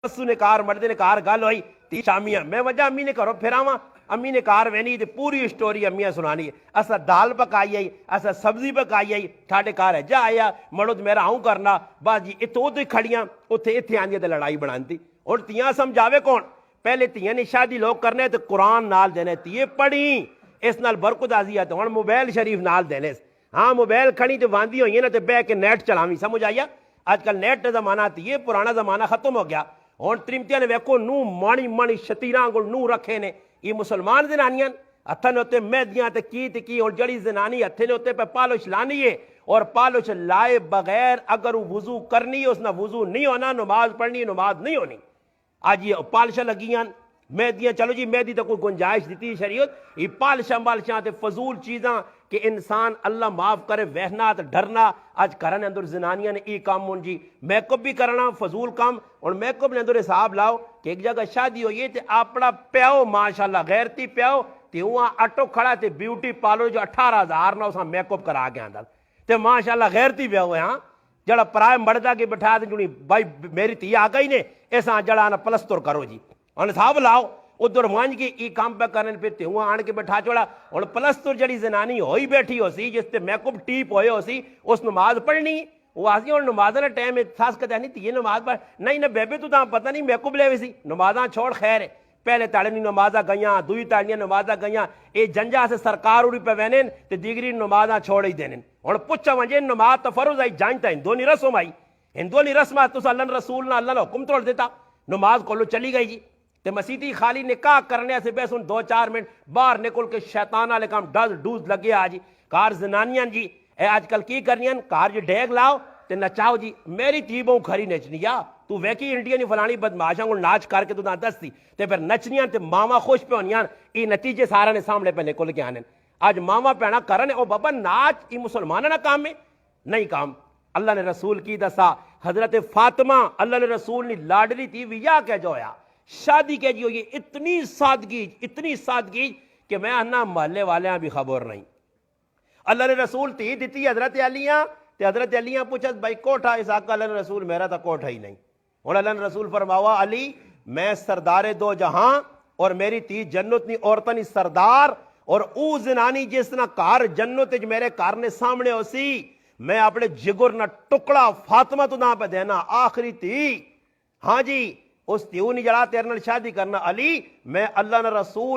سو نے کار مردے نے کار گل ہوئی تی شامیاں میں وجہ امی نے کرو پھراواں امی نے کار وینی تے پوری سٹوری امیاں سنانی ہے اسا دال پکائی آئی اسا سبزی پکائی آئی ٹھاڈے کار ہے جا آیا مڑو تے میرا آؤں کرنا بس جی اتو تے کھڑیاں اوتھے ایتھے آندیاں تے لڑائی بناندی اور تیاں سمجھاوے کون پہلے تیاں نے شادی لوگ کرنے تے قرآن نال دینے تیے پڑھی اس نال برکت آزی ہے تو ہن موبائل شریف نال دینے ہاں موبائل کھڑی تے واندی ہوئی نا تے بہ کے نیٹ چلاویں سمجھ آیا آج کل نیٹ زمانہ تی یہ پرانا زمانہ ختم ہو گیا ہن ترمتیاں نے ویکھو نو مانی مانی شتیراں گل نو رکھے نے یہ مسلمان زنانیاں ہتھاں تے مہدیاں تے کی اور جڑی زنانی ہتھے نے تے پہ پالش لانی ہے اور پالش لائے بغیر اگر وضو کرنی ہے اس نہ وضو نہیں ہونا نماز پڑھنی ہے نماز نہیں ہونی آج یہ پالشاں لگیاں مہدیاں چلو جی مہدی تو کوئی گنجائش دیتی شریعت یہ پالشاں تے فضول چیزاں کہ انسان اللہ معاف کرے وہنا تے ڈرنا آج کرنے اندر زنانیاں نے ای کام ہون جی میک اپ بھی کرنا فضول کام اور میک اپ نے اندر حساب لاؤ کہ ایک جگہ شادی ہوئی ہے تے اپنا پیو ماشاءاللہ غیرتی پیو تے وہاں اٹو کھڑا تے بیوٹی پارلر جو 18,000 نہ اساں میک اپ کرا کے آندا تے ماشاءاللہ غیرتی پیو ہے ہاں جڑا پرائے مردہ کے بٹھا دے جنی بھائی میری تھی آ گئی نے ایسا جڑا نا پلستر کرو جی اور حساب لاؤ ادھر وانج کے ای کام پہ کرنے پہ تے ہوا آن کے بٹھا چھوڑا اور پلستر جڑی زنانی ہوئی بیٹھی ہو سی جس تے میک اپ ٹیپ ہوئے ہو سی اس نماز پڑھنی وہ آسی اور نماز نہ ٹائم خاص کہتے ہیں نہیں نماز پڑھ نہیں نہ بیبے تو تاں پتہ نہیں میک اپ لے وی سی نمازاں چھوڑ خیر ہے پہلے تاڑنی نمازاں گئیاں دوئی تاڑنی نمازاں گئیاں اے جنجا سے سرکار اڑی پہ وینن تے دیگری نمازاں چھوڑ ہی دینن اور پچھا ونجے نماز تو فرض آئی جانتا ہندونی رسم آئی ہندونی رسمات تو اللہ رسول نہ اللہ نے حکم توڑ دیتا نماز کولو چلی گئی جی تے مسیتی خالی نکاح کرنے سے بے سن 2-4 منٹ باہر نکل کے شیطان والے کام ڈوز لگے آجی کار زنانیاں جی اے آج کل کی کرنیاں کار جو ڈیگ لاؤ تے نچاؤ جی میری تیبوں کھری نچنیا تو ویکی انڈیا نہیں فلانی بدماشاں کو ناچ کر کے تو نہ دستی تے پھر نچنیاں تے ماما خوش پہ ہونیاں ای نتیجے سارا نے سامنے پہ نکل کے آنے آج ماما پینا کرنے او بابا ناچ ای مسلمانہ نہ کام میں نہیں کام اللہ نے رسول کی دسا حضرت فاطمہ اللہ نے رسول نے لاڈلی تھی ویا کہ جو یا شادی کے جو یہ اتنی سادگی کہ میں انہا محلے والیاں بھی خبر نہیں اللہ نے رسول تھی دیتی حضرت علیاں تے حضرت علیاں پوچھا بھائی کوٹھا اس آقا اللہ نے رسول میرا تا کوٹھا ہی نہیں اور اللہ نے رسول فرماوا علی میں سردار دو جہاں اور میری تی جنت نی عورتنی سردار اور او زنانی جس نہ کار جنت جو میرے کار نے سامنے ہو سی میں اپنے جگر نہ ٹکڑا فاطمہ تو نہ پہ دینا آخری تھی ہاں جی اس تیونی جڑا تیرے نال شادی کرنا علی میں اللہ نے رسول